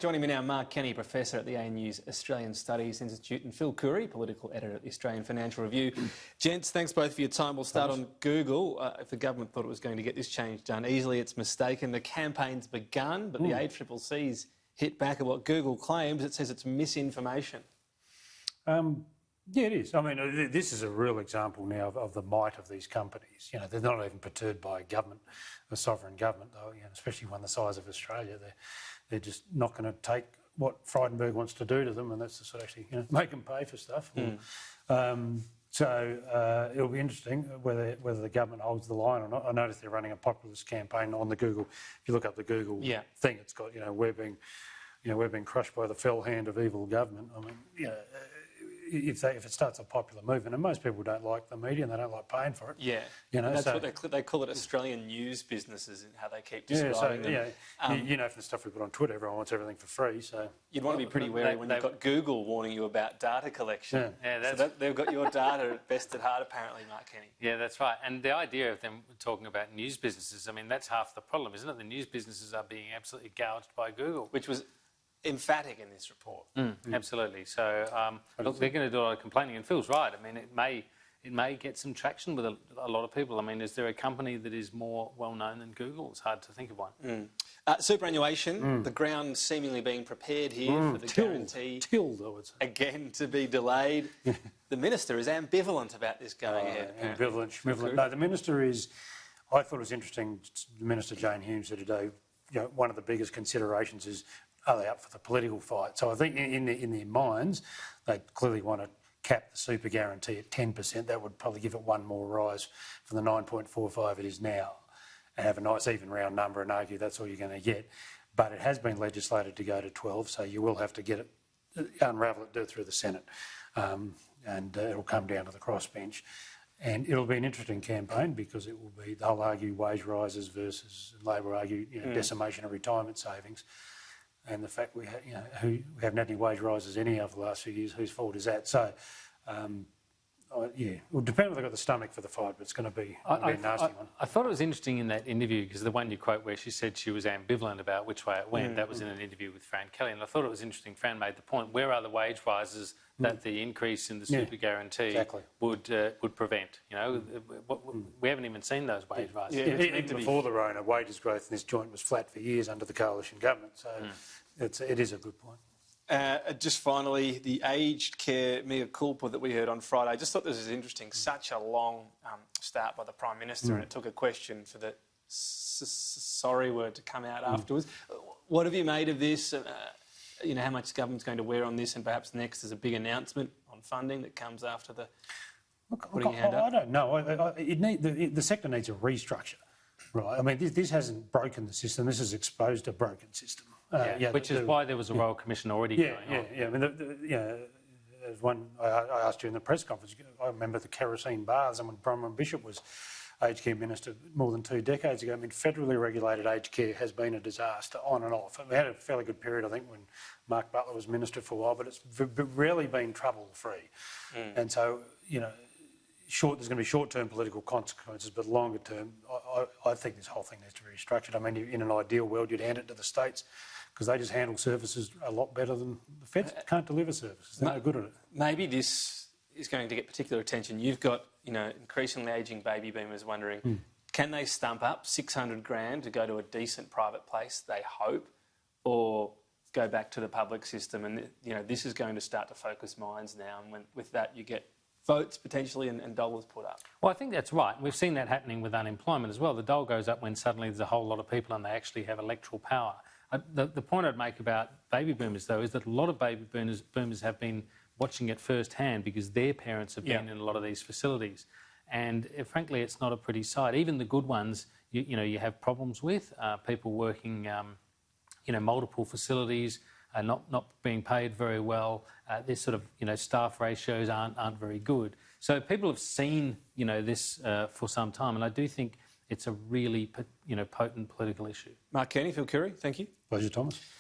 Joining me now, Mark Kenny, Professor at the ANU's Australian Studies Institute, and Phil Coorey, Political Editor at the Australian Financial Review. Gents, thanks both for your time. We'll start on Google. If the government thought it was going to get this change done easily, it's mistaken. The campaign's begun, but the ACCC's hit back at what Google claims. It says it's misinformation. Yeah, it is. I mean, this is a real example now of the might of these companies. You know, they're not even perturbed by a government, a sovereign government, though. You know, especially one the size of Australia, they're just not going to take what Frydenberg wants to do to them, and that's to sort of actually, make them pay for stuff. So it'll be interesting whether the government holds the line or not. I noticed they're running a populist campaign on the Google. If you look up the Google thing, it's got we're being crushed by the fell hand of evil government. I mean, if it starts a popular movement, and most people don't like the media and they don't like paying for it. Yeah, that's what they call it. Australian news businesses, and how they keep describing them. From the stuff we put on Twitter, everyone wants everything for free. So you'd want to be pretty wary when you've got Google warning you about data collection. So they've got your data best at heart, apparently, Mark Kenny. Yeah, that's right. And the idea of them talking about news businesses, I mean, that's half the problem, isn't it? The news businesses are being absolutely gouged by Google, which was emphatic in this report. Absolutely. So look, they're going to do a lot of complaining, and Phil's right. I mean, it may get some traction with a lot of people. I mean, is there a company that is more well known than Google? It's hard to think of one. Superannuation, the ground seemingly being prepared here for the guarantee again to be delayed. The minister is ambivalent about this going ahead. Ambivalent. No, the minister is. I thought it was interesting. Minister Jane Hume said today, one of the biggest considerations is, are they up for the political fight? So I think in their minds, they clearly want to cap the super guarantee at 10%. That would probably give it one more rise from the 9.45 it is now, and have a nice even round number and argue that's all you're going to get. But it has been legislated to go to 12, so you will have to get it, unravel it, do it through the Senate, and it'll come down to the crossbench. And it'll be an interesting campaign because it will be, they'll argue wage rises versus Labor argue decimation of retirement savings. And the fact we haven't had any wage rises any over the last few years, whose fault is that? So, it will depend if they've got the stomach for the fight, but it's going to be a nasty one. I thought it was interesting in that interview, because the one you quote where she said she was ambivalent about which way it went, that was in an interview with Fran Kelly, and I thought it was interesting. Fran made the point, where are the wage rises that the increase in the super guarantee would prevent? We haven't even seen those wage rises. Even before the Rona, wages growth in this joint was flat for years under the coalition government, so it is a good point. Just finally, the aged care mea culpa that we heard on Friday. I just thought this was interesting. Such a long start by the Prime Minister, and it took a question for the sorry word to come out afterwards. What have you made of this? How much the government's going to wear on this, and perhaps next there's a big announcement on funding that comes after the putting your hand up? I don't know. The sector needs a restructure, right? I mean, this hasn't broken the system. This has exposed a broken system. Which is why there was a Royal Commission already going on. I mean, there's one I asked you in the press conference. I remember the kerosene bars, and when Bronwyn Bishop was aged care minister more than 2 decades ago. I mean, federally regulated aged care has been a disaster on and off. We had a fairly good period, I think, when Mark Butler was minister for a while, but it's rarely been trouble-free. And so, there's going to be short-term political consequences, but longer term, I think this whole thing needs to be restructured. I mean, in an ideal world, you'd hand it to the states, because they just handle services a lot better than the feds can't deliver services. They're no good at it. Maybe this is going to get particular attention. You've got, increasingly ageing baby boomers wondering, can they stump up 600 grand to go to a decent private place, they hope, or go back to the public system? And, this is going to start to focus minds now. And with that, you get votes potentially and dollars put up. Well, I think that's right. We've seen that happening with unemployment as well. The dole goes up when suddenly there's a whole lot of people and they actually have electoral power. The point I'd make about baby boomers, though, is that a lot of baby boomers have been watching it firsthand because their parents have been in a lot of these facilities. And frankly, it's not a pretty sight. Even the good ones, you have problems with people working, multiple facilities, not being paid very well. Their sort of, staff ratios aren't very good. So people have seen, this for some time, and I do think it's a really, potent political issue. Mark Kenny, Phil Coorey, thank you. Pleasure, Thomas.